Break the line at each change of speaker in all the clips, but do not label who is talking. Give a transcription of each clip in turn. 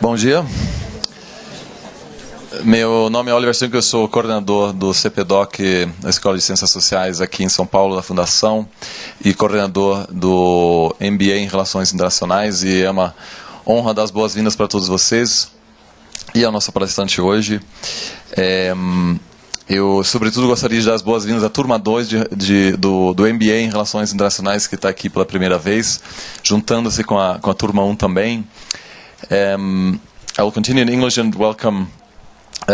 Bom dia. Meu nome é Oliver Cinco, eu sou coordenador do CPDOC, da Escola de Ciências Sociais aqui em São Paulo, da Fundação, e coordenador do MBA em Relações Internacionais, e é uma honra dar as boas-vindas para todos vocês e ao nosso palestrante hoje. Eu, sobretudo, gostaria de dar as boas-vindas à turma 2 do MBA em Relações Internacionais, que está aqui pela primeira vez, juntando-se com a turma 1 também. I will continue in English and welcome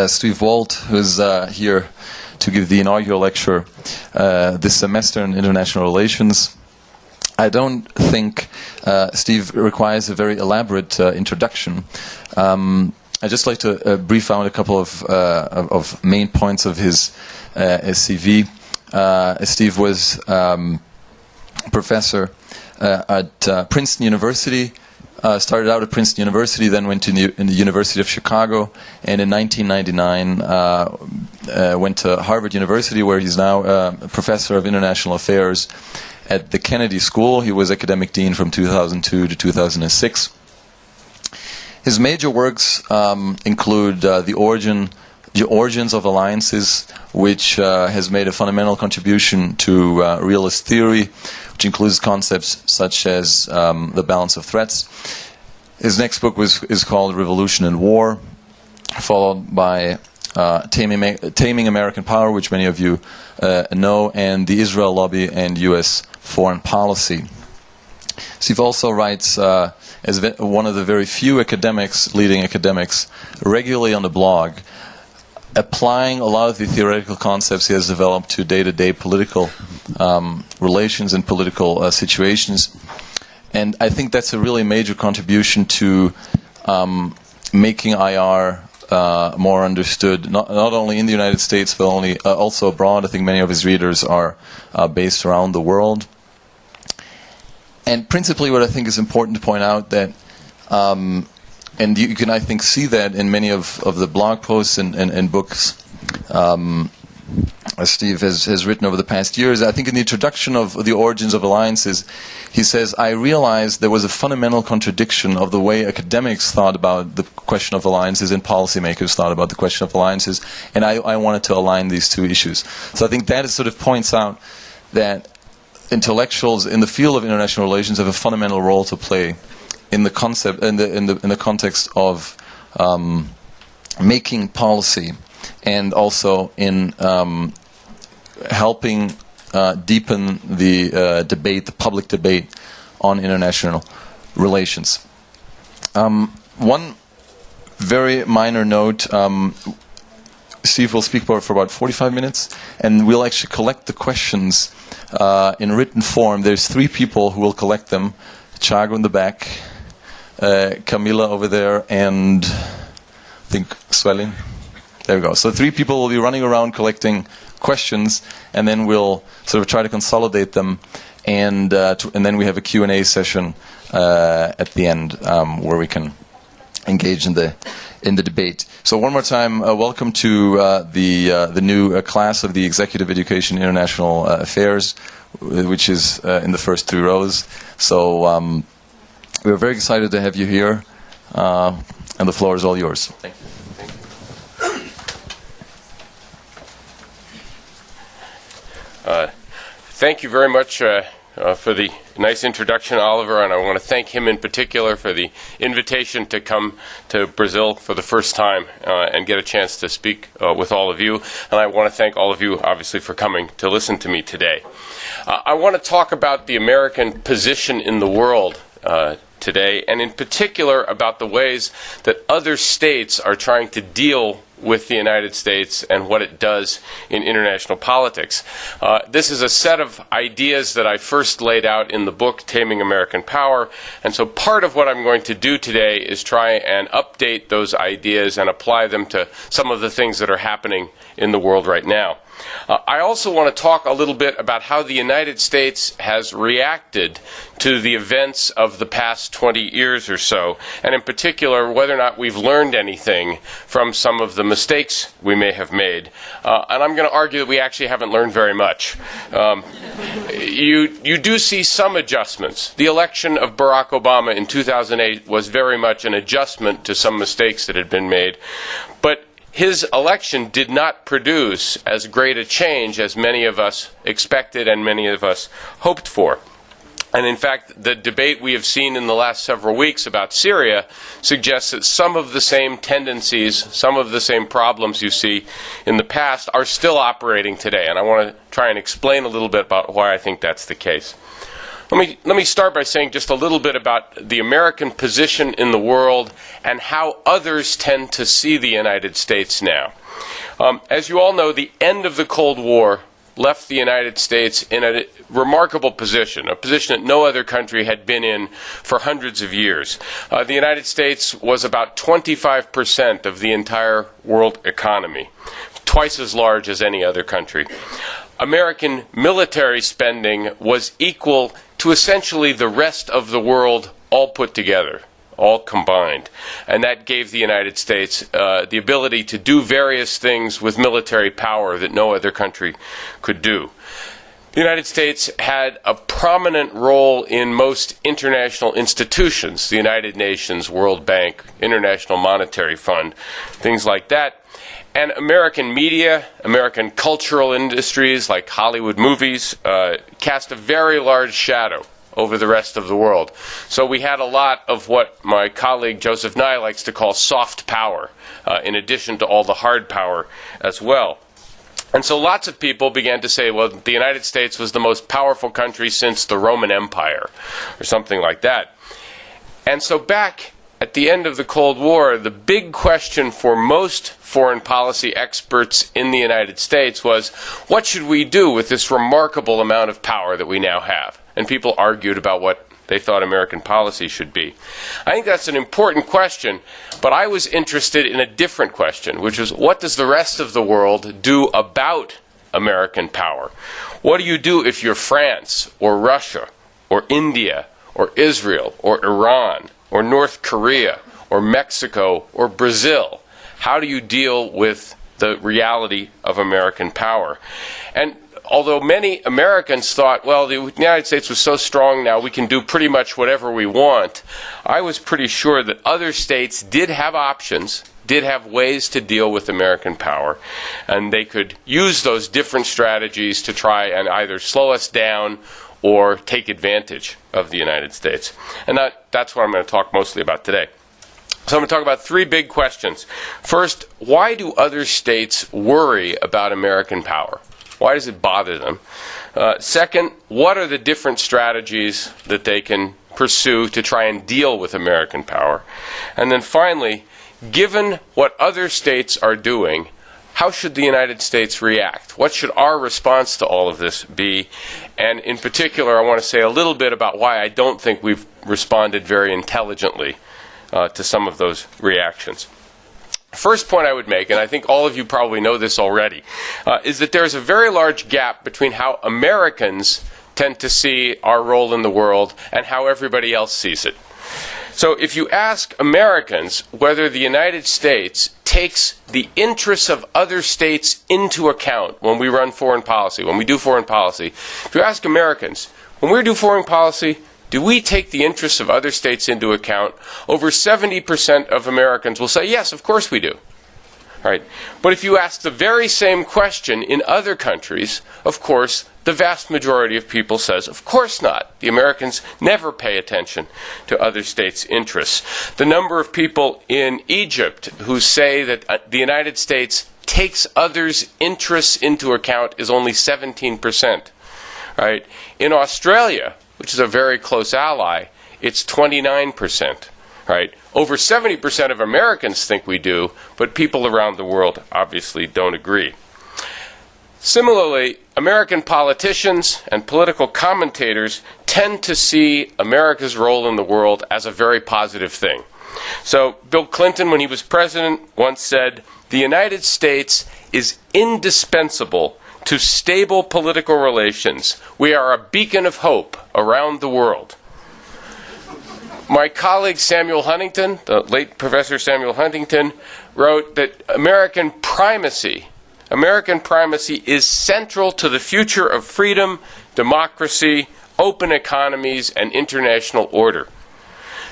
Steve Walt, who is here to give the inaugural lecture this semester in International Relations. I don't think Steve requires a very elaborate introduction. I'd just like to brief out a couple of main points of his CV. Steve was professor at Princeton University. Started out at Princeton University, then went to the University of Chicago, and in 1999 went to Harvard University, where he's now a professor of international affairs at the Kennedy School. He was academic dean from 2002 to 2006. His major works include the origins of alliances, which has made a fundamental contribution to realist theory, which includes concepts such as the balance of threats. His next book is called Revolution and War, followed by Taming American Power, which many of you know, and the Israel Lobby and U.S. Foreign Policy. Steve also writes as one of the very few leading academics, regularly on the blog, applying a lot of the theoretical concepts he has developed to day-to-day political relations and political situations. And I think that's a really major contribution to making IR more understood, not only in the United States, but also abroad. I think many of his readers are based around the world. And principally what I think is important to point out that, and you can, I think, see that in many of the blog posts and books Steve has written over the past years. I think in the introduction of The Origins of Alliances, he says, I realized there was a fundamental contradiction of the way academics thought about the question of alliances and policymakers thought about the question of alliances, and I wanted to align these two issues. So I think that sort of points out that intellectuals in the field of international relations have a fundamental role to play in the concept, in the context of making policy, and also in helping deepen the debate, the public debate on international relations. One very minor note. Steve will speak for about 45 minutes, and we'll actually collect the questions in written form. There's 3 people who will collect them. Thiago in the back, Camila over there, and I think Swelling. There we go. So 3 people will be running around collecting questions, and then we'll sort of try to consolidate them, and then we have a Q&A session at the end where we can engage in the debate. So one more time, welcome to the new class of the Executive Education International Affairs, which is in the first 3 rows. So we're very excited to have you here, and the floor is all yours. Thank you.
Thank you very much for the nice introduction, Oliver, and I want to thank him in particular for the invitation to come to Brazil for the first time and get a chance to speak with all of you. And I want to thank all of you, obviously, for coming to listen to me today. I want to talk about the American position in the world today, and in particular about the ways that other states are trying to deal with the United States and what it does in international politics. This is a set of ideas that I first laid out in the book, Taming American Power, and so part of what I'm going to do today is try and update those ideas and apply them to some of the things that are happening in the world right now. I also want to talk a little bit about how the United States has reacted to the events of the past 20 years or so, and in particular whether or not we've learned anything from some of the mistakes we may have made. And I'm going to argue that we actually haven't learned very much. You do see some adjustments. The election of Barack Obama in 2008 was very much an adjustment to some mistakes that had been made. But his election did not produce as great a change as many of us expected and many of us hoped for. And in fact, the debate we have seen in the last several weeks about Syria suggests that some of the same tendencies, some of the same problems you see in the past are still operating today. And I want to try and explain a little bit about why I think that's the case. Let me start by saying just a little bit about the American position in the world and how others tend to see the United States now. As you all know, the end of the Cold War left the United States in a remarkable position, a position that no other country had been in for hundreds of years. The United States was about 25% of the entire world economy, twice as large as any other country. American military spending was equal to essentially the rest of the world all put together, all combined. And that gave the United States the ability to do various things with military power that no other country could do. The United States had a prominent role in most international institutions, the United Nations, World Bank, International Monetary Fund, things like that. And American media, American cultural industries like Hollywood movies cast a very large shadow over the rest of the world. So we had a lot of what my colleague Joseph Nye likes to call soft power, in addition to all the hard power as well. And so lots of people began to say, well, the United States was the most powerful country since the Roman Empire, or something like that. And so back at the end of the Cold War, the big question for most foreign policy experts in the United States was, what should we do with this remarkable amount of power that we now have? And people argued about what they thought American policy should be. I think that's an important question, but I was interested in a different question, which was, what does the rest of the world do about American power? What do you do if you're France, or Russia, or India, or Israel, or Iran, or North Korea, or Mexico, or Brazil? How do you deal with the reality of American power? And although many Americans thought, well, the United States was so strong now, we can do pretty much whatever we want, I was pretty sure that other states did have options, did have ways to deal with American power, and they could use those different strategies to try and either slow us down or take advantage of the United States. And that's what I'm going to talk mostly about today. So I'm going to talk about three big questions. First, why do other states worry about American power? Why does it bother them? Second, what are the different strategies that they can pursue to try and deal with American power? And then finally, given what other states are doing, how should the United States react? What should our response to all of this be? And in particular, I want to say a little bit about why I don't think we've responded very intelligently to some of those reactions. First point I would make, and I think all of you probably know this already, is that there's a very large gap between how Americans tend to see our role in the world and how everybody else sees it. So if you ask Americans whether the United States takes the interests of other states into account when we run foreign policy, when we do foreign policy, if you ask Americans, when we do foreign policy, do we take the interests of other states into account? Over 70% of Americans will say, yes, of course we do. Right? But if you ask the very same question in other countries, of course, the vast majority of people says, of course not. The Americans never pay attention to other states' interests. The number of people in Egypt who say that the United States takes others' interests into account is only 17%. Right? In Australia, which is a very close ally, it's 29%. Right? Over 70% of Americans think we do, but people around the world obviously don't agree. Similarly, American politicians and political commentators tend to see America's role in the world as a very positive thing. So Bill Clinton, when he was president, once said, "The United States is indispensable to stable political relations. We are a beacon of hope around the world. My colleague Samuel Huntington, the late Professor Samuel Huntington, wrote that American primacy is central to the future of freedom, democracy, open economies, and international order.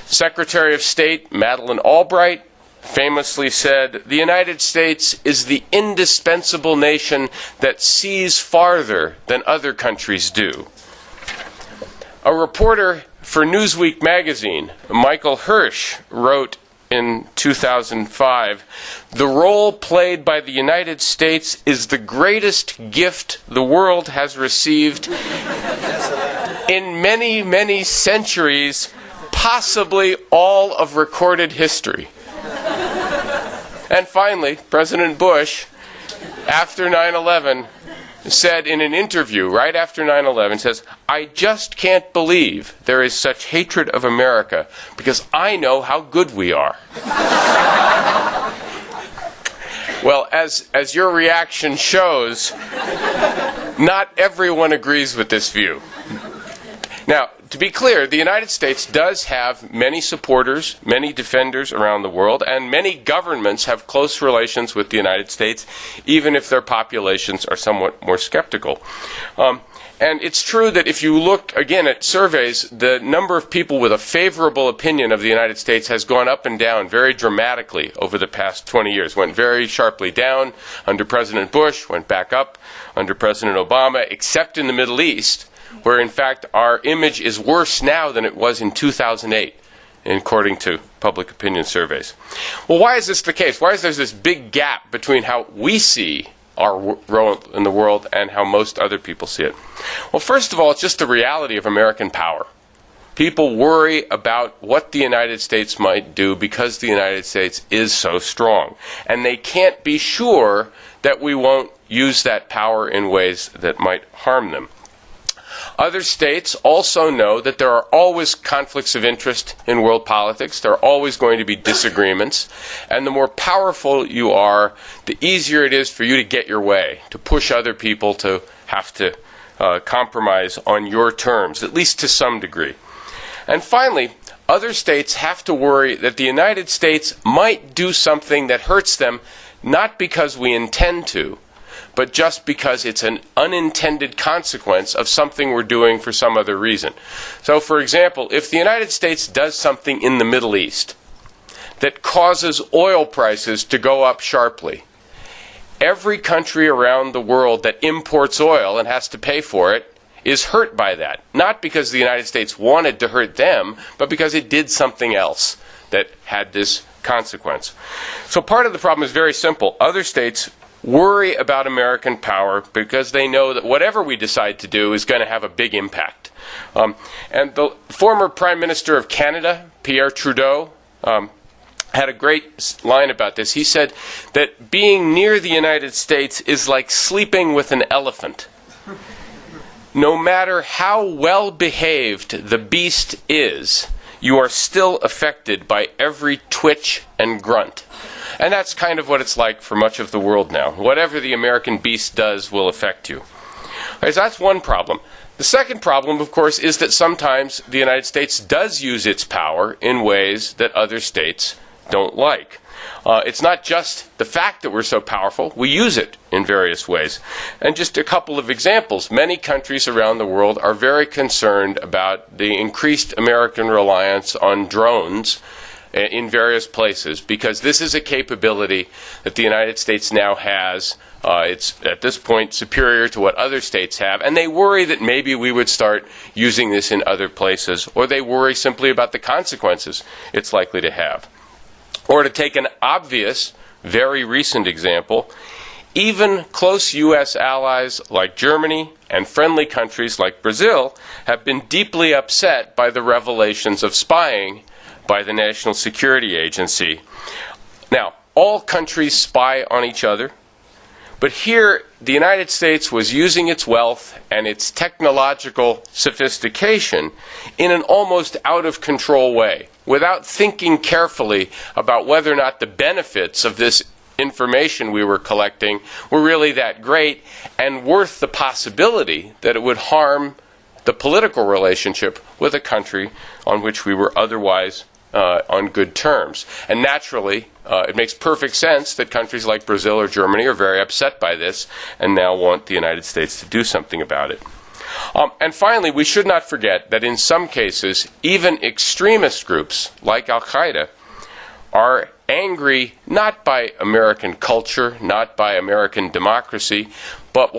Secretary of State Madeleine Albright famously said, "The United States is the indispensable nation that sees farther than other countries do." A reporter for Newsweek magazine, Michael Hirsch, wrote in 2005, "The role played by the United States is the greatest gift the world has received in many, many centuries, possibly all of recorded history." And finally, President Bush, after 9/11, said in an interview right after 9/11, says, "I just can't believe there is such hatred of America because I know how good we are." Well, as your reaction shows, not everyone agrees with this view. Now, to be clear, the United States does have many supporters, many defenders around the world, and many governments have close relations with the United States, even if their populations are somewhat more skeptical. And it's true that if you look, again, at surveys, the number of people with a favorable opinion of the United States has gone up and down very dramatically over the past 20 years. Went very sharply down under President Bush, went back up under President Obama, except in the Middle East, where in fact our image is worse now than it was in 2008, according to public opinion surveys. Well, why is this the case? Why is there this big gap between how we see our role in the world and how most other people see it? Well, first of all, it's just the reality of American power. People worry about what the United States might do because the United States is so strong. And they can't be sure that we won't use that power in ways that might harm them. Other states also know that there are always conflicts of interest in world politics. There are always going to be disagreements. And the more powerful you are, the easier it is for you to get your way, to push other people to have to compromise on your terms, at least to some degree. And finally, other states have to worry that the United States might do something that hurts them, not because we intend to, but just because it's an unintended consequence of something we're doing for some other reason. So, for example, if the United States does something in the Middle East that causes oil prices to go up sharply, every country around the world that imports oil and has to pay for it is hurt by that. Not because the United States wanted to hurt them, but because it did something else that had this consequence. So part of the problem is very simple. Other states worry about American power because they know that whatever we decide to do is going to have a big impact. And the former Prime Minister of Canada, Pierre Trudeau, had a great line about this. He said that being near the United States is like sleeping with an elephant. No matter how well behaved the beast is, you are still affected by every twitch and grunt. And that's kind of what it's like for much of the world now. Whatever the American beast does will affect you. Okay, so that's one problem. The second problem, of course, is that sometimes the United States does use its power in ways that other states don't like. It's not just the fact that we're so powerful. We use it in various ways. And just a couple of examples. Many countries around the world are very concerned about the increased American reliance on drones in various places, because this is a capability that the United States now has. It's at this point superior to what other states have, and they worry that maybe we would start using this in other places, or they worry simply about the consequences it's likely to have. Or to take an obvious, very recent example, even close U.S. allies like Germany and friendly countries like Brazil have been deeply upset by the revelations of spying by the National Security Agency. Now, all countries spy on each other, but here the United States was using its wealth and its technological sophistication in an almost out-of-control way, without thinking carefully about whether or not the benefits of this information we were collecting were really that great and worth the possibility that it would harm the political relationship with a country on which we were otherwise on good terms. And naturally, it makes perfect sense that countries like Brazil or Germany are very upset by this and now want the United States to do something about it. And finally, we should not forget that in some cases, even extremist groups like Al-Qaeda are angry not by American culture, not by American democracy, but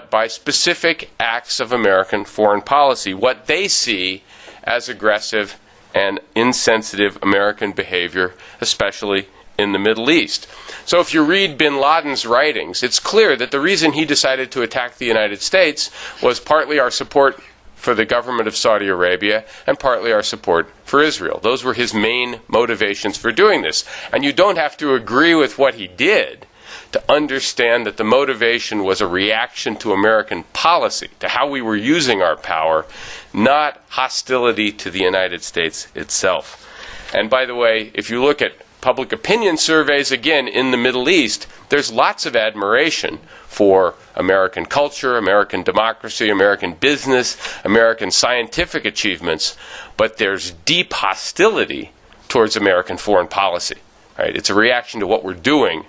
by specific acts of American foreign policy, what they see as aggressive and insensitive American behavior, especially in the Middle East. So if you read bin Laden's writings, it's clear that the reason he decided to attack the United States was partly our support for the government of Saudi Arabia and partly our support for Israel. Those were his main motivations for doing this. And you don't have to agree with what he did to understand that the motivation was a reaction to American policy, to how we were using our power, not hostility to the United States itself. And by the way, if you look at public opinion surveys, again, in the Middle East, there's lots of admiration for American culture, American democracy, American business, American scientific achievements, but there's deep hostility towards American foreign policy. Right? It's a reaction to what we're doing,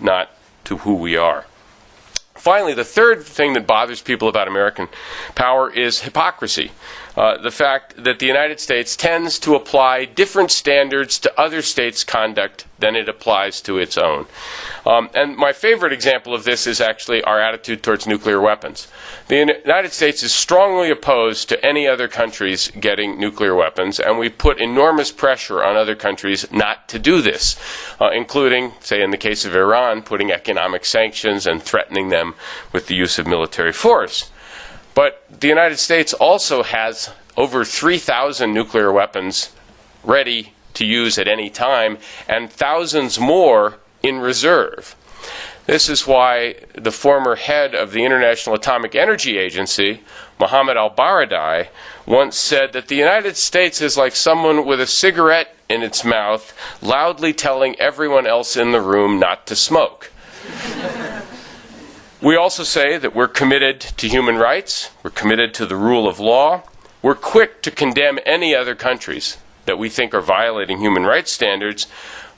not to who we are. Finally, the third thing that bothers people about American power is hypocrisy. The fact that the United States tends to apply different standards to other states' conduct than it applies to its own. And my favorite example of this is actually our attitude towards nuclear weapons. The United States is strongly opposed to any other countries getting nuclear weapons, and we put enormous pressure on other countries not to do this, including, say in the case of Iran, putting economic sanctions and threatening them with the use of military force. But the United States also has over 3,000 nuclear weapons ready to use at any time, and thousands more in reserve. This is why the former head of the International Atomic Energy Agency, Mohammed al-Baradei, once said that the United States is like someone with a cigarette in its mouth, loudly telling everyone else in the room not to smoke. We also say that we're committed to human rights, we're committed to the rule of law, we're quick to condemn any other countries that we think are violating human rights standards,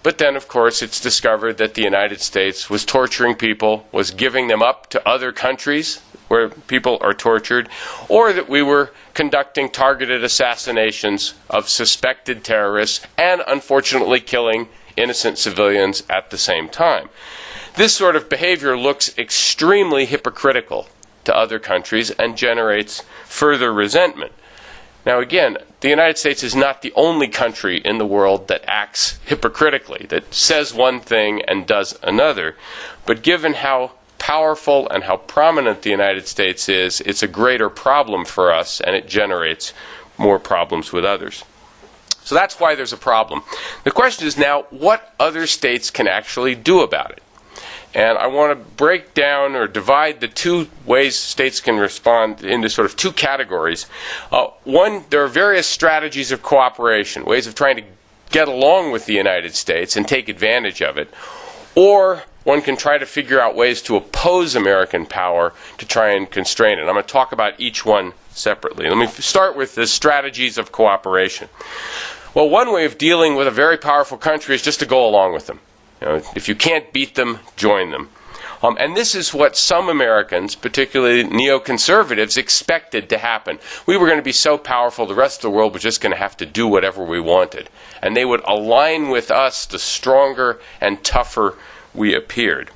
but then, of course, it's discovered that the United States was torturing people, was giving them up to other countries where people are tortured, or that we were conducting targeted assassinations of suspected terrorists and, unfortunately, killing innocent civilians at the same time. This sort of behavior looks extremely hypocritical to other countries and generates further resentment. Now again, the United States is not the only country in the world that acts hypocritically, that says one thing and does another. But given how powerful and how prominent the United States is, it's a greater problem for us, and it generates more problems with others. So that's why there's a problem. The question is now, what other states can actually do about it? And I want to break down or divide the two ways states can respond into sort of two categories. One, there are various strategies of cooperation, ways of trying to get along with the United States and take advantage of it. Or one can try to figure out ways to oppose American power to try and constrain it. I'm going to talk about each one separately. Let me start with the strategies of cooperation. Well, one way of dealing with a very powerful country is just to go along with them. You know, if you can't beat them, join them. And this is what some Americans, particularly neoconservatives, expected to happen. We were going to be so powerful, the rest of the world was just going to have to do whatever we wanted. And they would align with us the stronger and tougher we appeared.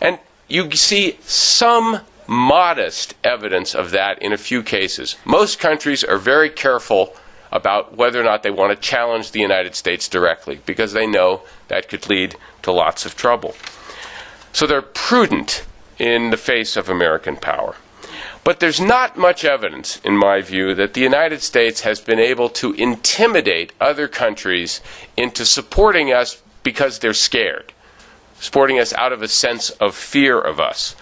And you see some modest evidence of that in a few cases. Most countries are very careful about whether or not they want to challenge the United States directly, because they know that could lead to lots of trouble. So they're prudent in the face of American power. But there's not much evidence, in my view, that the United States has been able to intimidate other countries into supporting us because they're scared, supporting us out of a sense of fear of us.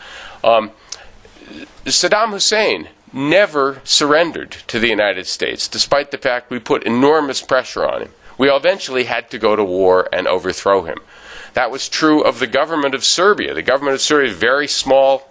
Saddam Hussein never surrendered to the United States, despite the fact we put enormous pressure on him. We eventually had to go to war and overthrow him. That was true of the government of Serbia. The government of Serbia is a very small,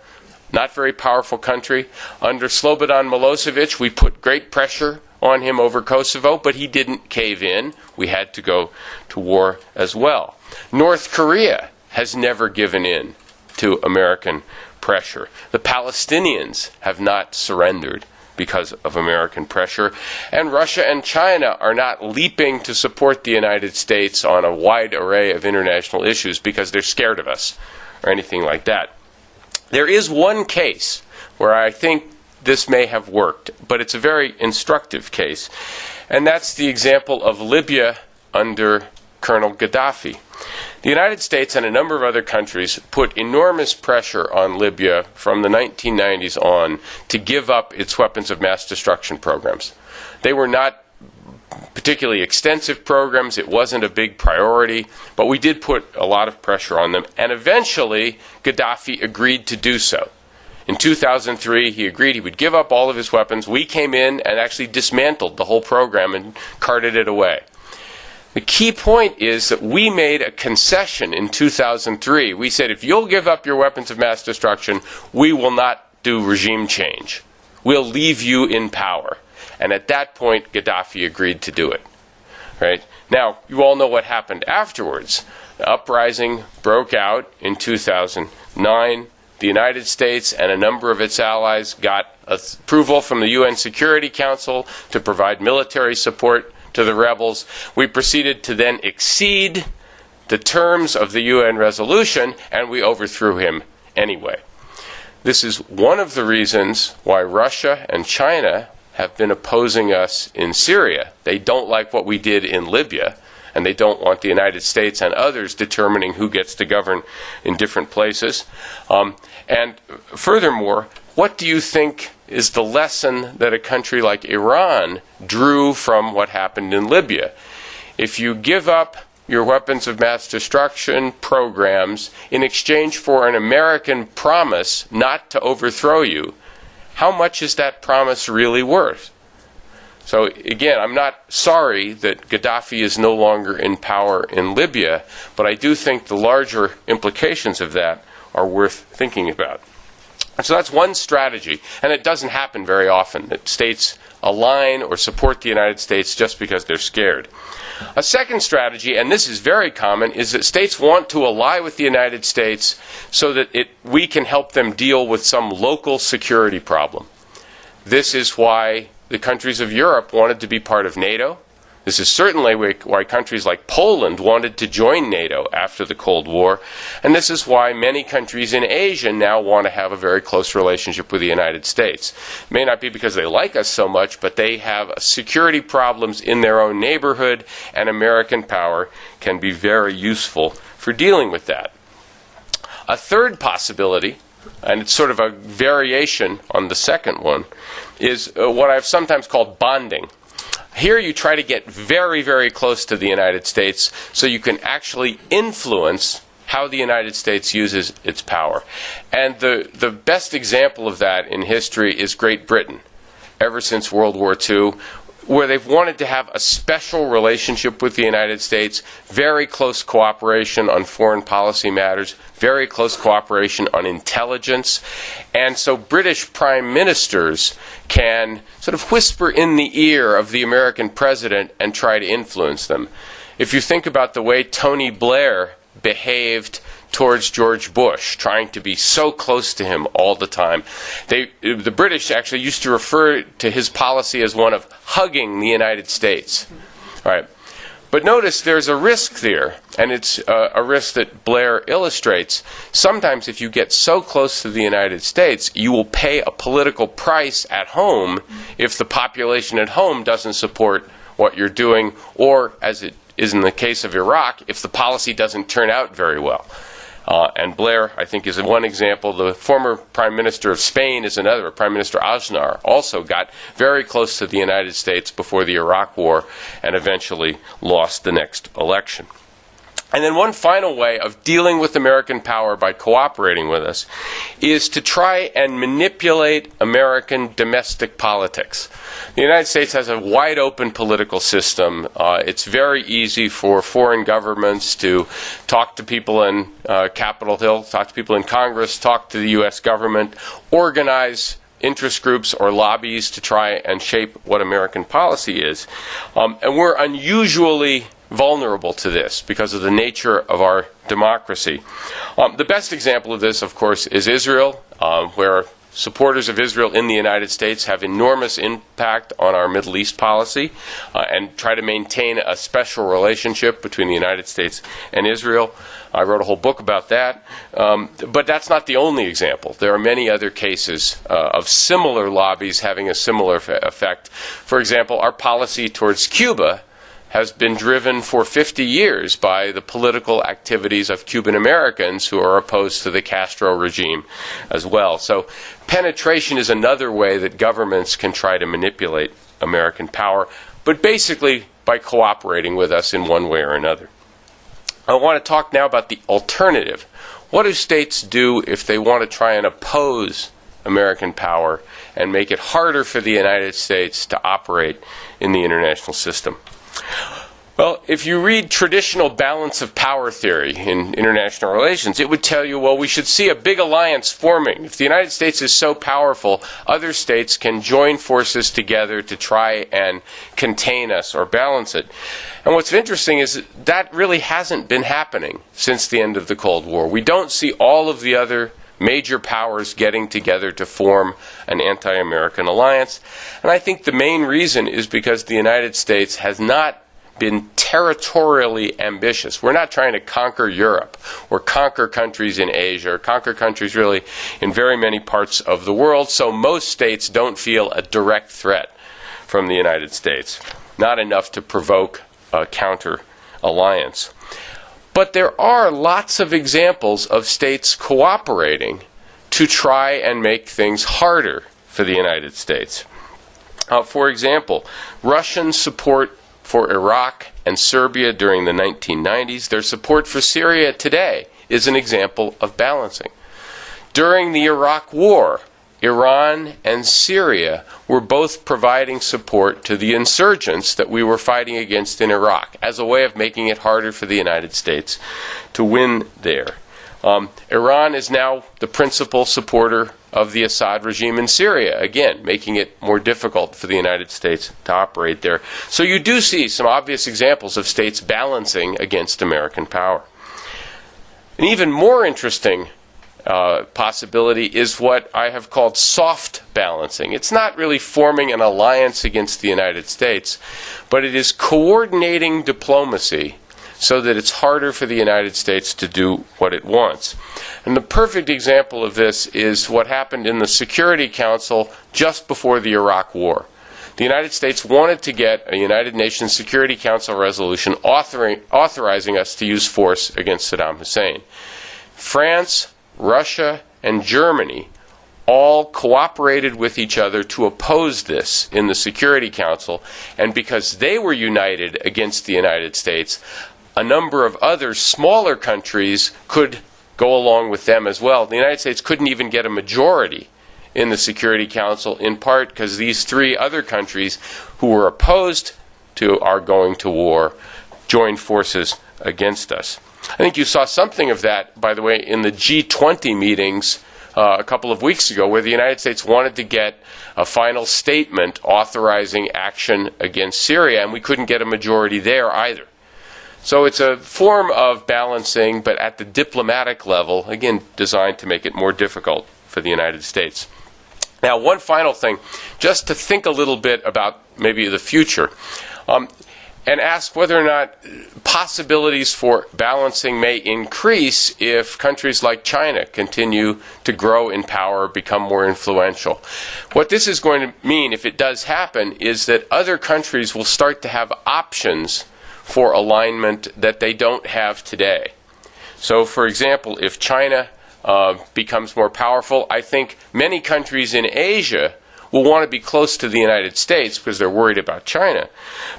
not very powerful country. Under Slobodan Milosevic, we put great pressure on him over Kosovo, but he didn't cave in. We had to go to war as well. North Korea has never given in to American pressure. The Palestinians have not surrendered because of American pressure. And Russia and China are not leaping to support the United States on a wide array of international issues because they're scared of us or anything like that. There is one case where I think this may have worked, but it's a very instructive case, and that's the example of Libya under Colonel Gaddafi. The United States and a number of other countries put enormous pressure on Libya from the 1990s on to give up its weapons of mass destruction programs. They were not particularly extensive programs. It wasn't a big priority, but we did put a lot of pressure on them, and eventually Gaddafi agreed to do so. In 2003, he agreed he would give up all of his weapons. We came in and actually dismantled the whole program and carted it away. The key point is that we made a concession in 2003. We said, if you'll give up your weapons of mass destruction, we will not do regime change. We'll leave you in power. And at that point, Gaddafi agreed to do it. Right? Now, you all know what happened afterwards. The uprising broke out in 2009. The United States and a number of its allies got approval from the UN Security Council to provide military support to the rebels. We proceeded to then exceed the terms of the UN resolution, and we overthrew him anyway. This is one of the reasons why Russia and China have been opposing us in Syria. They don't like what we did in Libya, and they don't want the United States and others determining who gets to govern in different places. And furthermore, what do you think is the lesson that a country like Iran drew from what happened in Libya? If you give up your weapons of mass destruction programs in exchange for an American promise not to overthrow you, how much is that promise really worth? So again, I'm not sorry that Gaddafi is no longer in power in Libya, but I do think the larger implications of that are worth thinking about. So that's one strategy, and it doesn't happen very often, that states align or support the United States just because they're scared. A second strategy, and this is very common, is that states want to ally with the United States so that we can help them deal with some local security problem. This is why the countries of Europe wanted to be part of NATO. This is certainly why countries like Poland wanted to join NATO after the Cold War. And this is why many countries in Asia now want to have a very close relationship with the United States. It may not be because they like us so much, but they have security problems in their own neighborhood, and American power can be very useful for dealing with that. A third possibility, and it's sort of a variation on the second one, is what I've sometimes called bonding. Here you try to get very, very close to the United States so you can actually influence how the United States uses its power. And the best example of that in history is Great Britain, ever since World War II, where they've wanted to have a special relationship with the United States, very close cooperation on foreign policy matters, very close cooperation on intelligence. And so British prime ministers can sort of whisper in the ear of the American president and try to influence them. If you think about the way Tony Blair behaved towards George Bush, trying to be so close to him all the time. The British actually used to refer to his policy as one of hugging the United States. All right. But notice there's a risk there, and it's a risk that Blair illustrates. Sometimes if you get so close to the United States, you will pay a political price at home if the population at home doesn't support what you're doing, or, as it is in the case of Iraq, if the policy doesn't turn out very well. And Blair, I think, is one example. The former Prime Minister of Spain is another. Prime Minister Aznar also got very close to the United States before the Iraq War and eventually lost the next election. And then one final way of dealing with American power by cooperating with us is to try and manipulate American domestic politics. The United States has a wide open political system. It's very easy for foreign governments to talk to people in Capitol Hill, talk to people in Congress, talk to the U.S. government, organize interest groups or lobbies to try and shape what American policy is. And we're unusually vulnerable to this because of the nature of our democracy. The best example of this, of course, is Israel, where supporters of Israel in the United States have enormous impact on our Middle East policy and try to maintain a special relationship between the United States and Israel. I wrote a whole book about that. But that's not the only example. There are many other cases of similar lobbies having a similar effect. For example, our policy towards Cuba has been driven for 50 years by the political activities of Cuban Americans who are opposed to the Castro regime as well. So penetration is another way that governments can try to manipulate American power, but basically by cooperating with us in one way or another. I want to talk now about the alternative. What do states do if they want to try and oppose American power and make it harder for the United States to operate in the international system? Well, if you read traditional balance of power theory in international relations, it would tell you, well, we should see a big alliance forming. If the United States is so powerful, other states can join forces together to try and contain us or balance it. And what's interesting is that really hasn't been happening since the end of the Cold War. We don't see all of the other major powers getting together to form an anti-American alliance. And I think the main reason is because the United States has not been territorially ambitious. We're not trying to conquer Europe or conquer countries in Asia or conquer countries really in very many parts of the world, so most states don't feel a direct threat from the United States. Not enough to provoke a counter-alliance. But there are lots of examples of states cooperating to try and make things harder for the United States. For example, Russian support for Iraq and Serbia during the 1990s, their support for Syria today is an example of balancing. During the Iraq War, Iran and Syria were both providing support to the insurgents that we were fighting against in Iraq as a way of making it harder for the United States to win there. Iran is now the principal supporter of the Assad regime in Syria, again, making it more difficult for the United States to operate there. So you do see some obvious examples of states balancing against American power. An even more interesting possibility is what I have called soft balancing. It's not really forming an alliance against the United States, but it is coordinating diplomacy so that it's harder for the United States to do what it wants. And the perfect example of this is what happened in the Security Council just before the Iraq War. The United States wanted to get a United Nations Security Council resolution authorizing us to use force against Saddam Hussein. France, Russia, and Germany all cooperated with each other to oppose this in the Security Council, and because they were united against the United States, a number of other smaller countries could go along with them as well. The United States couldn't even get a majority in the Security Council, in part because these three other countries who were opposed to our going to war joined forces against us. I think you saw something of that, by the way, in the G20 meetings a couple of weeks ago, where the United States wanted to get a final statement authorizing action against Syria, and we couldn't get a majority there either. So it's a form of balancing, but at the diplomatic level, again, designed to make it more difficult for the United States. Now, one final thing, just to think a little bit about maybe the future, and ask whether or not possibilities for balancing may increase if countries like China continue to grow in power, become more influential. What this is going to mean, if it does happen, is that other countries will start to have options for alignment that they don't have today. So, for example, if China becomes more powerful, I think many countries in Asia will want to be close to the United States because they're worried about China.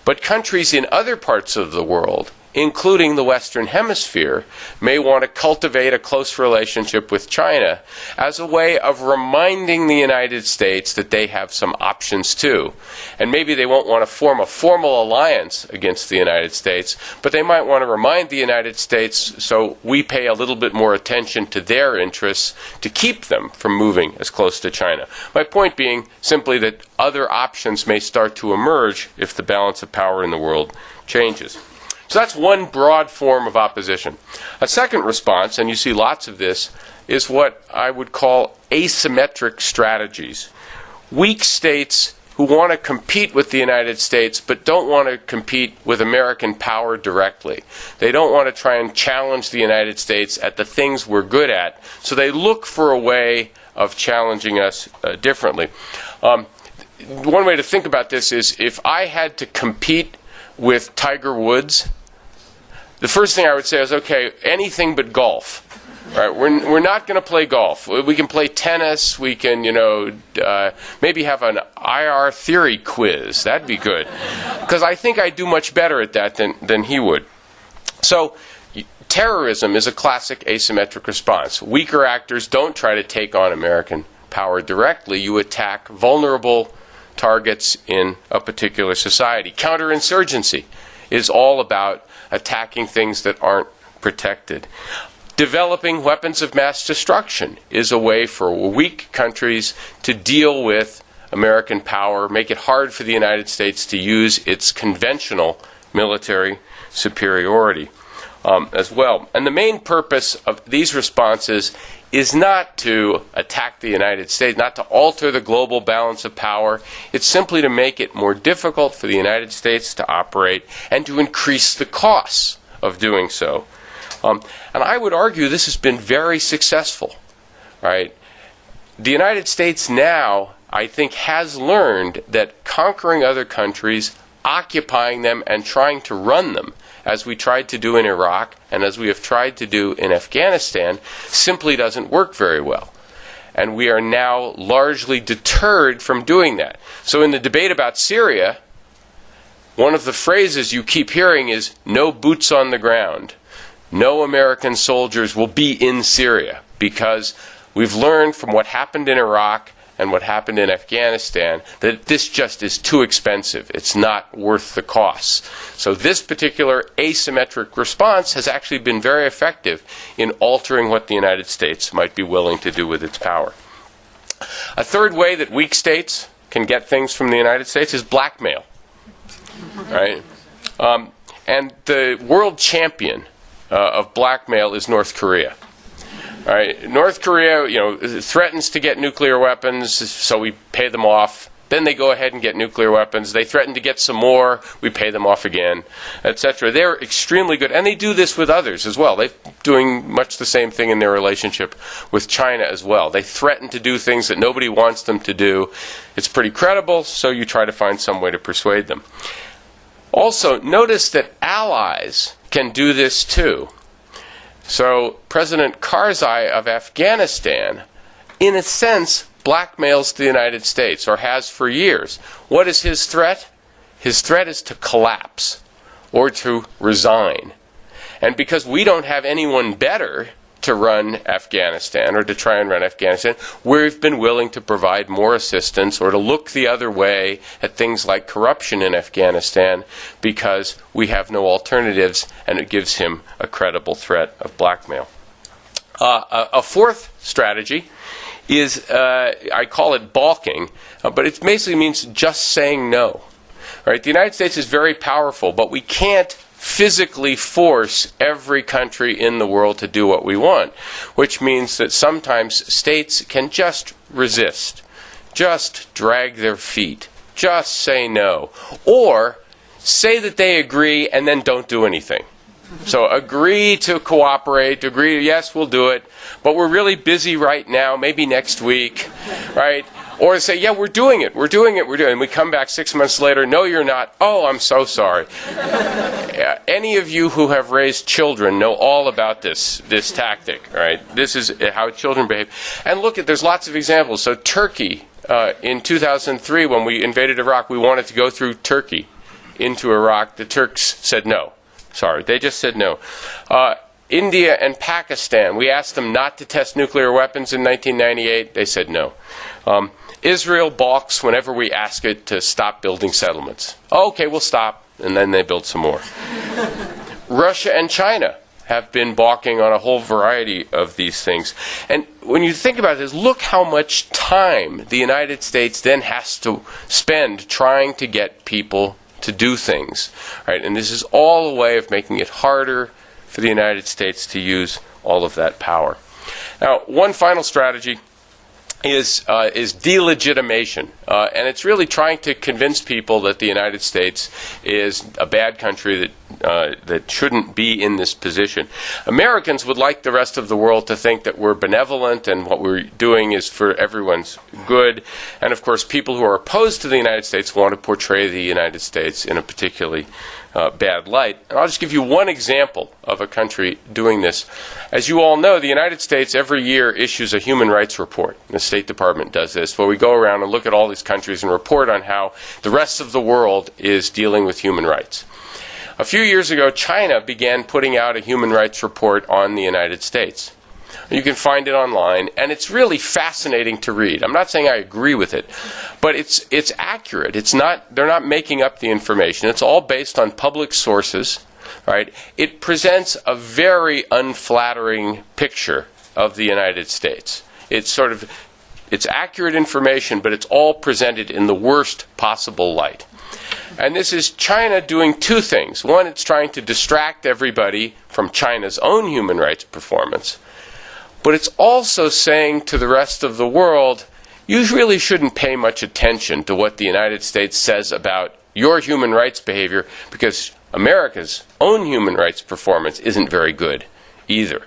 But countries in other parts of the world, including the Western Hemisphere, may want to cultivate a close relationship with China as a way of reminding the United States that they have some options too. And maybe they won't want to form a formal alliance against the United States, but they might want to remind the United States so we pay a little bit more attention to their interests to keep them from moving as close to China. My point being simply that other options may start to emerge if the balance of power in the world changes. So that's one broad form of opposition. A second response, and you see lots of this, is what I would call asymmetric strategies. Weak states who want to compete with the United States but don't want to compete with American power directly. They don't want to try and challenge the United States at the things we're good at, so they look for a way of challenging us differently. One way to think about this is if I had to compete with Tiger Woods, the first thing I would say is, okay, anything but golf. Right? We're not going to play golf. We can play tennis. We can, maybe have an IR theory quiz. That'd be good. Because I think I'd do much better at that than he would. So terrorism is a classic asymmetric response. Weaker actors don't try to take on American power directly. You attack vulnerable targets in a particular society. Counterinsurgency is all about attacking things that aren't protected. Developing weapons of mass destruction is a way for weak countries to deal with American power, make it hard for the United States to use its conventional military superiority as well. And the main purpose of these responses is not to attack the United States, not to alter the global balance of power. It's simply to make it more difficult for the United States to operate and to increase the costs of doing so. And I would argue this has been very successful, right? The United States now, I think, has learned that conquering other countries, occupying them, and trying to run them, as we tried to do in Iraq and as we have tried to do in Afghanistan, simply doesn't work very well. And we are now largely deterred from doing that. So in the debate about Syria, one of the phrases you keep hearing is, no boots on the ground. No American soldiers will be in Syria, because we've learned from what happened in Iraq and what happened in Afghanistan that this just is too expensive. It's not worth the costs. So this particular asymmetric response has actually been very effective in altering what the United States might be willing to do with its power. A third way that weak states can get things from the United States is blackmail. Right? And the world champion of blackmail is North Korea. All right, North Korea, threatens to get nuclear weapons, so we pay them off. Then they go ahead and get nuclear weapons. They threaten to get some more, we pay them off again, etc. They're extremely good, and they do this with others as well. They're doing much the same thing in their relationship with China as well. They threaten to do things that nobody wants them to do. It's pretty credible, so you try to find some way to persuade them. Also, notice that allies can do this too. So President Karzai of Afghanistan, in a sense, blackmails the United States, or has for years. What is his threat? His threat is to collapse or to resign. And because we don't have anyone better to run Afghanistan, or to try and run Afghanistan, we've been willing to provide more assistance or to look the other way at things like corruption in Afghanistan, because we have no alternatives, and it gives him a credible threat of blackmail. A fourth strategy is, I call it balking, but it basically means just saying no. Right? The United States is very powerful, but we can't physically force every country in the world to do what we want, which means that sometimes states can just resist, just drag their feet, just say no, or say that they agree and then don't do anything. So agree to cooperate, agree, yes, we'll do it, but we're really busy right now, maybe next week, right? Or say, yeah, we're doing it. And we come back 6 months later, no, you're not. Oh, I'm so sorry. Any of you who have raised children know all about this tactic, right? This is how children behave. And look, there's lots of examples. So Turkey, in 2003, when we invaded Iraq, we wanted to go through Turkey into Iraq. The Turks said no. Sorry, they just said no. India and Pakistan, we asked them not to test nuclear weapons in 1998. They said no. Israel balks whenever we ask it to stop building settlements. Oh, okay, we'll stop. And then they build some more. Russia and China have been balking on a whole variety of these things. And when you think about this, look how much time the United States then has to spend trying to get people to do things. Right? And this is all a way of making it harder for the United States to use all of that power. Now, one final strategy is delegitimation, and it's really trying to convince people that the United States is a bad country that shouldn't be in this position. Americans would like the rest of the world to think that we're benevolent and what we're doing is for everyone's good. And of course, people who are opposed to the United States want to portray the United States in a particularly bad light. And I'll just give you one example of a country doing this. As you all know, the United States every year issues a human rights report. The State Department does this, where we go around and look at all these countries and report on how the rest of the world is dealing with human rights. A few years ago, China began putting out a human rights report on the United States. You can find it online, and it's really fascinating to read. I'm not saying I agree with it, but it's accurate. They're not making up the information. It's all based on public sources, right? It presents a very unflattering picture of the United States. It's accurate information, but it's all presented in the worst possible light. And this is China doing two things. One, it's trying to distract everybody from China's own human rights performance. But it's also saying to the rest of the world, you really shouldn't pay much attention to what the United States says about your human rights behavior, because America's own human rights performance isn't very good either.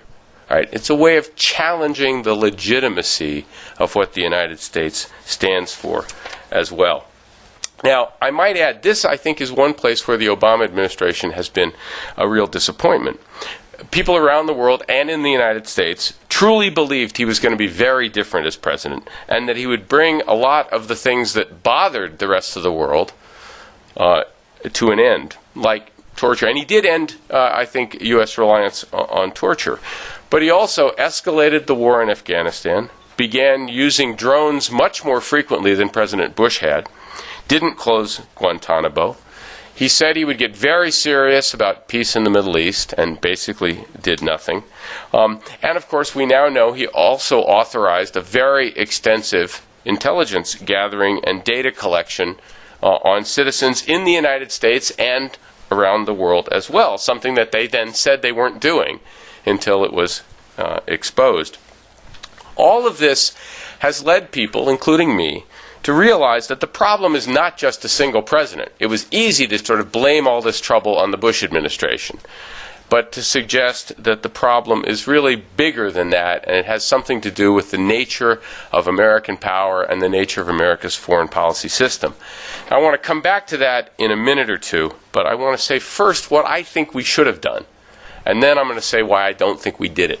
Right? It's a way of challenging the legitimacy of what the United States stands for as well. Now, I might add, this I think is one place where the Obama administration has been a real disappointment. People around the world and in the United States truly believed he was going to be very different as president, and that he would bring a lot of the things that bothered the rest of the world to an end, like torture. And he did end, I think, U.S. reliance on torture. But he also escalated the war in Afghanistan, began using drones much more frequently than President Bush had, didn't close Guantanamo. He said he would get very serious about peace in the Middle East and basically did nothing. And of course, we now know he also authorized a very extensive intelligence gathering and data collection on citizens in the United States and around the world as well, something that they then said they weren't doing until it was exposed. All of this has led people, including me, to realize that the problem is not just a single president. It was easy to sort of blame all this trouble on the Bush administration, but to suggest that the problem is really bigger than that, and it has something to do with the nature of American power and the nature of America's foreign policy system. I want to come back to that in a minute or two, but I want to say first what I think we should have done, and then I'm going to say why I don't think we did it.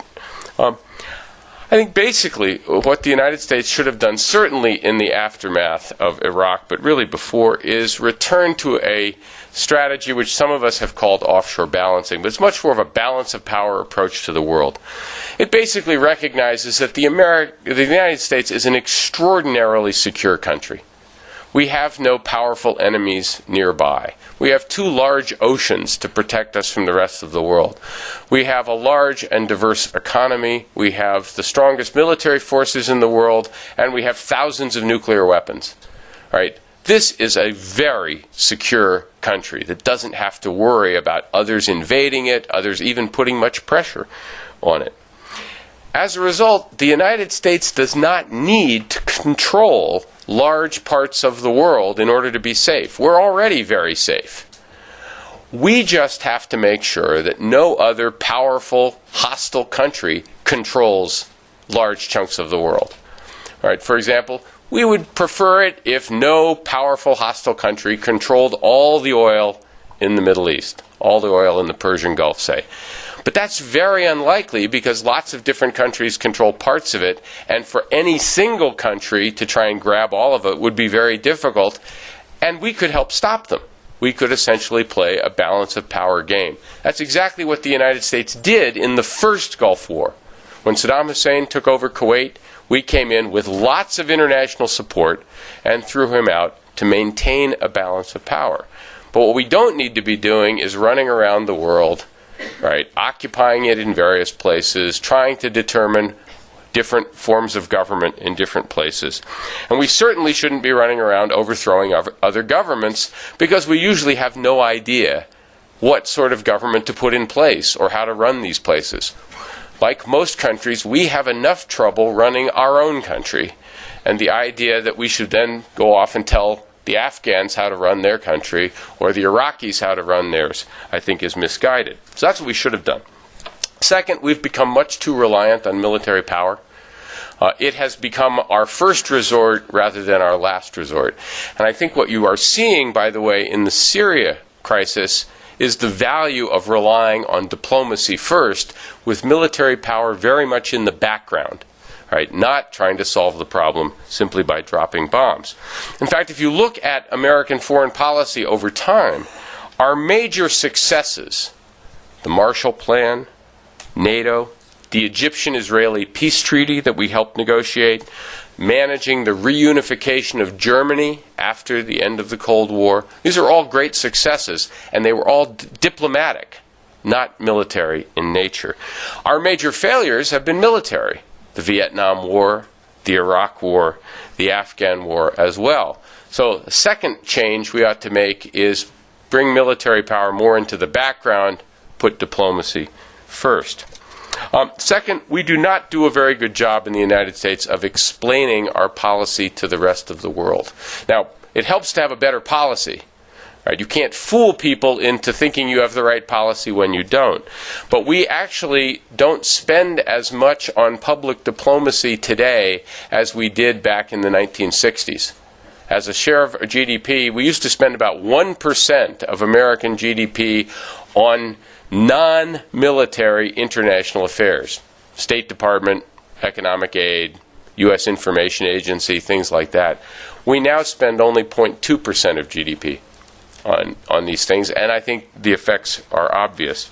I think basically what the United States should have done, certainly in the aftermath of Iraq, but really before, is return to a strategy which some of us have called offshore balancing, but it's much more of a balance of power approach to the world. It basically recognizes that the United States is an extraordinarily secure country. We have no powerful enemies nearby. We have two large oceans to protect us from the rest of the world. We have a large and diverse economy. We have the strongest military forces in the world, and we have thousands of nuclear weapons. Right? This is a very secure country that doesn't have to worry about others invading it, others even putting much pressure on it. As a result, the United States does not need to control large parts of the world in order to be safe. We're already very safe. We just have to make sure that no other powerful, hostile country controls large chunks of the world. All right, for example, we would prefer it if no powerful, hostile country controlled all the oil in the Middle East, all the oil in the Persian Gulf, say. But that's very unlikely because lots of different countries control parts of it, and for any single country to try and grab all of it would be very difficult, and we could help stop them. we could essentially play a balance of power game. That's exactly what the United States did in the first Gulf War. When Saddam Hussein took over Kuwait, we came in with lots of international support and threw him out to maintain a balance of power. But what we don't need to be doing is running around the world, right, occupying it in various places, trying to determine different forms of government in different places. And we certainly shouldn't be running around overthrowing other governments, because we usually have no idea what sort of government to put in place or how to run these places. Like most countries, we have enough trouble running our own country. And the idea that we should then go off and tell the Afghans how to run their country or the Iraqis how to run theirs, I think is misguided. So that's what we should have done. Second, we've become much too reliant on military power. It has become our first resort rather than our last resort. And I think what you are seeing, by the way, in the Syria crisis is the value of relying on diplomacy first, with military power very much in the background, right? Not trying to solve the problem simply by dropping bombs. In fact, if you look at American foreign policy over time, our major successes, the Marshall Plan, NATO, the Egyptian-Israeli peace treaty that we helped negotiate, managing the reunification of Germany after the end of the Cold War. These are all great successes, and they were all diplomatic, not military in nature. Our major failures have been military. The Vietnam War, the Iraq War, the Afghan War as well. So the second change we ought to make is bring military power more into the background, put diplomacy first. Second, we do not do a very good job in the United States of explaining our policy to the rest of the world. Now, it helps to have a better policy. Right? You can't fool people into thinking you have the right policy when you don't. But we actually don't spend as much on public diplomacy today as we did back in the 1960s. As a share of GDP, we used to spend about 1% of American GDP on non-military international affairs. State Department, economic aid, U.S. Information Agency, things like that. We now spend only 0.2% of GDP on these things, and I think the effects are obvious.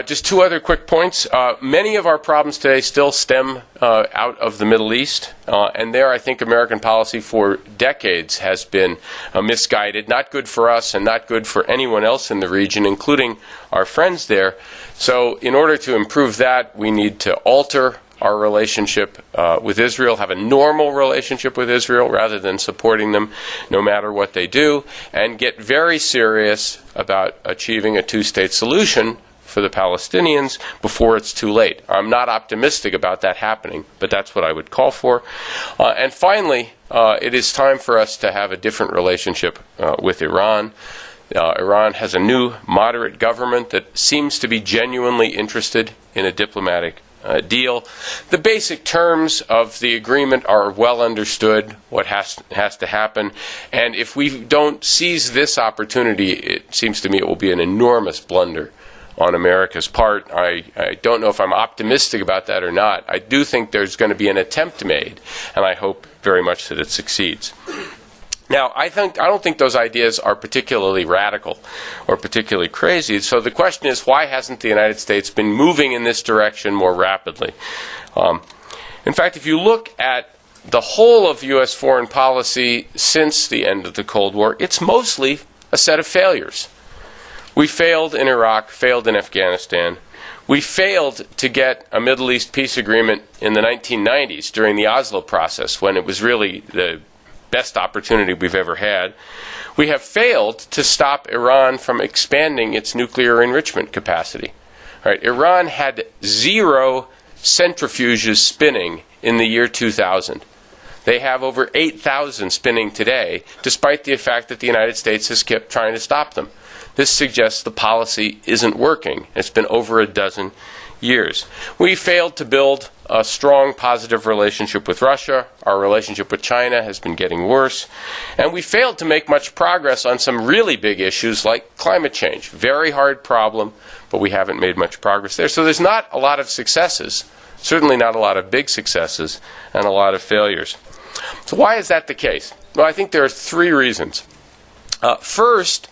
Just two other quick points. Many of our problems today still stem out of the Middle East, and there I think American policy for decades has been misguided, not good for us and not good for anyone else in the region, including our friends there. So in order to improve that, we need to alter our relationship with Israel, have a normal relationship with Israel rather than supporting them no matter what they do, and get very serious about achieving a two-state solution for the Palestinians before it's too late. I'm not optimistic about that happening, but that's what I would call for. And finally, it is time for us to have a different relationship with Iran. Iran has a new moderate government that seems to be genuinely interested in a diplomatic deal. The basic terms of the agreement are well understood, what has to happen, and if we don't seize this opportunity, it seems to me it will be an enormous blunder on America's part. I don't know if I'm optimistic about that or not. I do think there's going to be an attempt made, and I hope very much that it succeeds. Now, I don't think those ideas are particularly radical or particularly crazy. So the question is, why hasn't the United States been moving in this direction more rapidly? In fact, if you look at the whole of U.S. foreign policy since the end of the Cold War, it's mostly a set of failures. We failed in Iraq, failed in Afghanistan. We failed to get a Middle East peace agreement in the 1990s during the Oslo process, when it was really the best opportunity we've ever had. We have failed to stop Iran from expanding its nuclear enrichment capacity. Right? Iran had 0 centrifuges spinning in the year 2000. They have over 8,000 spinning today, despite the fact that the United States has kept trying to stop them. This suggests the policy isn't working. It's been over a dozen years. We failed to build a strong, positive relationship with Russia. Our relationship with China has been getting worse. And we failed to make much progress on some really big issues like climate change. Very hard problem, but we haven't made much progress there. So there's not a lot of successes, certainly not a lot of big successes, and a lot of failures. So why is that the case? Well, I think there are 3 reasons. First,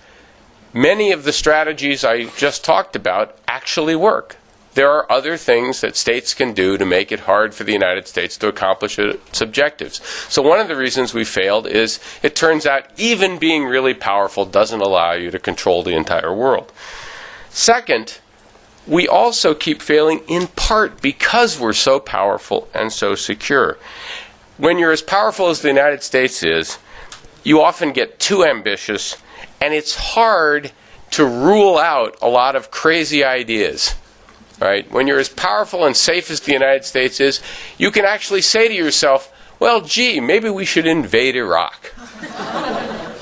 many of the strategies I just talked about actually work. There are other things that states can do to make it hard for the United States to accomplish its objectives. So one of the reasons we failed is it turns out even being really powerful doesn't allow you to control the entire world. Second, we also keep failing in part because we're so powerful and so secure. When you're as powerful as the United States is, you often get too ambitious, and it's hard to rule out a lot of crazy ideas. Right? When you're as powerful and safe as the United States is, you can actually say to yourself, well, gee, maybe we should invade Iraq.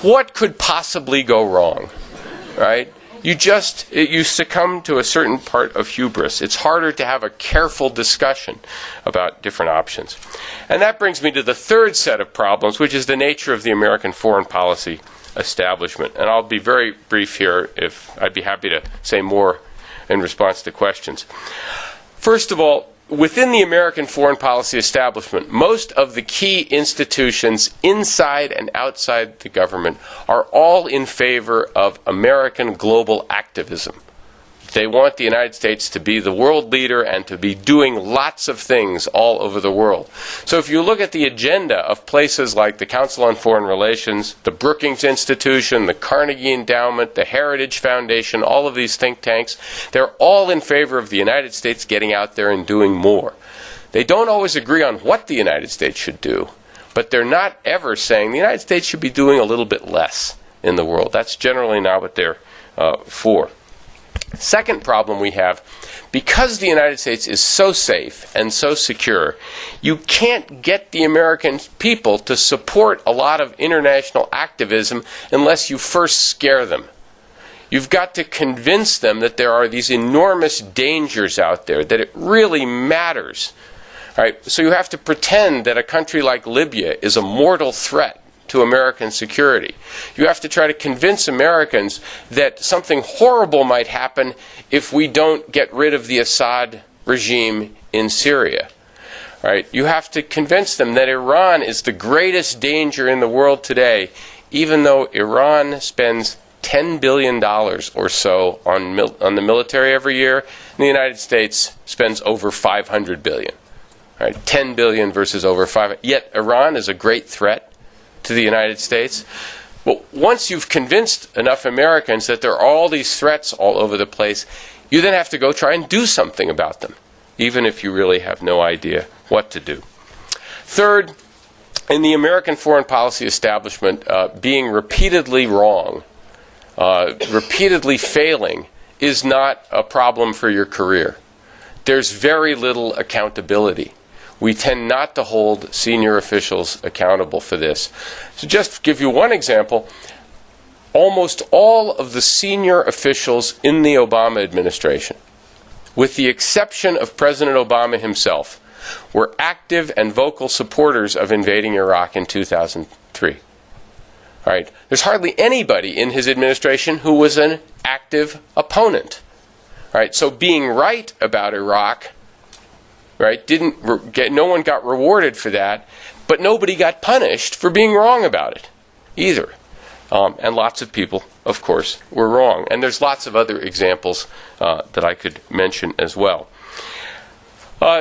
What could possibly go wrong? Right? You succumb to a certain part of hubris. It's harder to have a careful discussion about different options. And that brings me to the third set of problems, which is the nature of the American foreign policy establishment. And I'll be very brief here. I'd be happy to say more in response to questions. First of all, within the American foreign policy establishment, most of the key institutions inside and outside the government are all in favor of American global activism. They want the United States to be the world leader and to be doing lots of things all over the world. So if you look at the agenda of places like the Council on Foreign Relations, the Brookings Institution, the Carnegie Endowment, the Heritage Foundation, all of these think tanks, they're all in favor of the United States getting out there and doing more. They don't always agree on what the United States should do, but they're not ever saying the United States should be doing a little bit less in the world. That's generally not what they're for. Second problem we have, because the United States is so safe and so secure, you can't get the American people to support a lot of international activism unless you first scare them. You've got to convince them that there are these enormous dangers out there, that it really matters. All right? So you have to pretend that a country like Libya is a mortal threat to American security. You have to try to convince Americans that something horrible might happen if we don't get rid of the Assad regime in Syria. Right? You have to convince them that Iran is the greatest danger in the world today, even though Iran spends $10 billion or so on the military every year, and the United States spends over $500 billion. Right? 10 billion versus over 5. Yet Iran is a great threat to the United States. Well, once you've convinced enough Americans that there are all these threats all over the place, you then have to go try and do something about them, even if you really have no idea what to do. Third, in the American foreign policy establishment, being repeatedly wrong, repeatedly failing, is not a problem for your career. There's very little accountability. We tend not to hold senior officials accountable for this. So just to give you one example, almost all of the senior officials in the Obama administration, with the exception of President Obama himself, were active and vocal supporters of invading Iraq in 2003. All right? There's hardly anybody in his administration who was an active opponent. All right? So being right about Iraq, right, no one got rewarded for that, but nobody got punished for being wrong about it either. And lots of people, of course, were wrong. And there's lots of other examples that I could mention as well.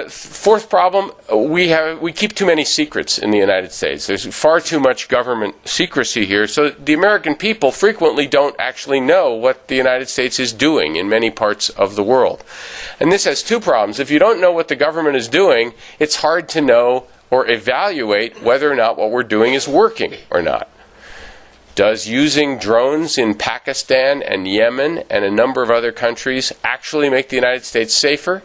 Fourth problem, we keep too many secrets in the United States. There's far too much government secrecy here, so the American people frequently don't actually know what the United States is doing in many parts of the world. And this has two problems. If you don't know what the government is doing, it's hard to know or evaluate whether or not what we're doing is working or not. Does using drones in Pakistan and Yemen and a number of other countries actually make the United States safer?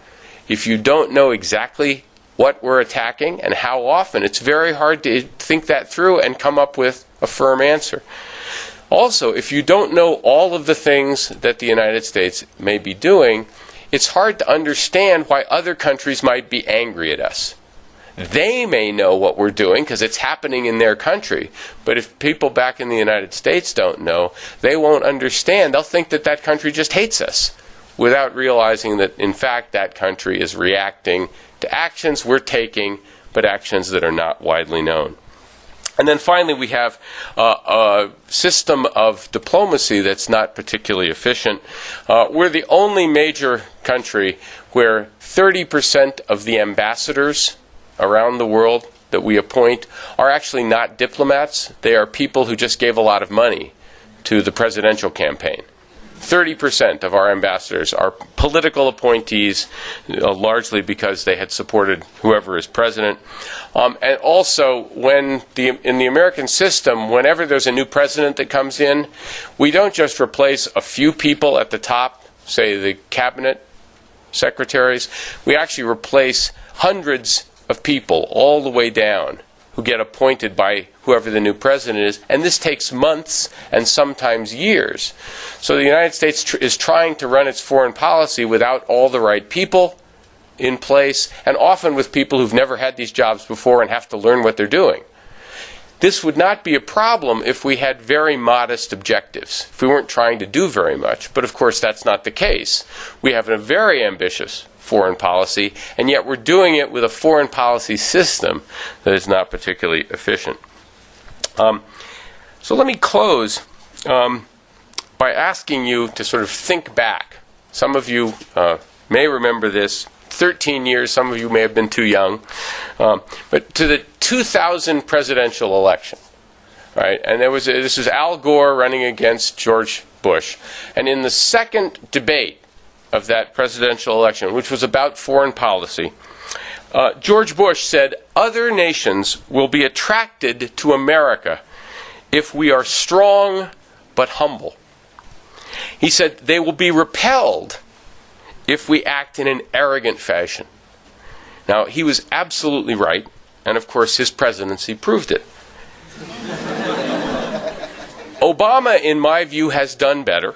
If you don't know exactly what we're attacking and how often, it's very hard to think that through and come up with a firm answer. Also, if you don't know all of the things that the United States may be doing, it's hard to understand why other countries might be angry at us. They may know what we're doing because it's happening in their country, but if people back in the United States don't know, they won't understand. They'll think that that country just hates us, without realizing that, in fact, that country is reacting to actions we're taking, but actions that are not widely known. And then finally, we have a system of diplomacy that's not particularly efficient. We're the only major country where 30% of the ambassadors around the world that we appoint are actually not diplomats. They are people who just gave a lot of money to the presidential campaign. 30% of our ambassadors are political appointees, largely because they had supported whoever is president. And also, in the American system, whenever there's a new president that comes in, we don't just replace a few people at the top, say the cabinet secretaries. We actually replace hundreds of people all the way down who get appointed by whoever the new president is, and this takes months and sometimes years. So the United States is trying to run its foreign policy without all the right people in place, and often with people who've never had these jobs before and have to learn what they're doing. This would not be a problem if we had very modest objectives, if we weren't trying to do very much. But of course that's not the case. We have a very ambitious foreign policy, and yet we're doing it with a foreign policy system that is not particularly efficient. So let me close by asking you to sort of think back. Some of you may remember this. 13 years, some of you may have been too young, but to the 2000 presidential election, right? And this was Al Gore running against George Bush, and in the second debate of that presidential election, which was about foreign policy, George Bush said, "Other nations will be attracted to America if we are strong but humble." He said, "They will be repelled if we act in an arrogant fashion." Now, he was absolutely right, and of course his presidency proved it. Obama, in my view, has done better,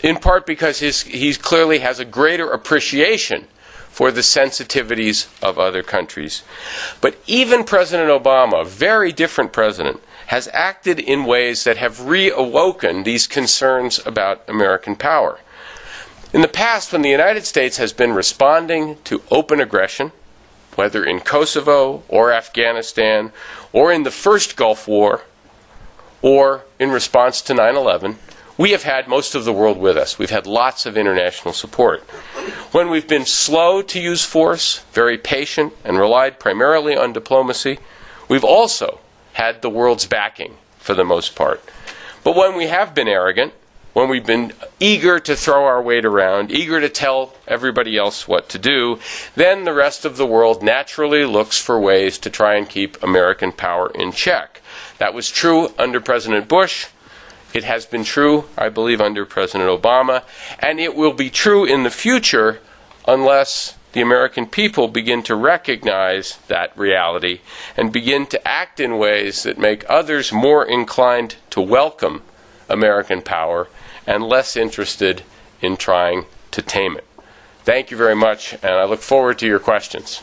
in part because he clearly has a greater appreciation for the sensitivities of other countries. But even President Obama, a very different president, has acted in ways that have reawoken these concerns about American power. In the past, when the United States has been responding to open aggression, whether in Kosovo or Afghanistan or in the first Gulf War or in response to 9/11, we have had most of the world with us. We've had lots of international support. When we've been slow to use force, very patient, and relied primarily on diplomacy, we've also had the world's backing for the most part. But when we have been arrogant, when we've been eager to throw our weight around, eager to tell everybody else what to do, then the rest of the world naturally looks for ways to try and keep American power in check. That was true under President Bush. It has been true, I believe, under President Obama. And it will be true in the future unless the American people begin to recognize that reality and begin to act in ways that make others more inclined to welcome American power and less interested in trying to tame it. Thank you very much, and I look forward to your questions.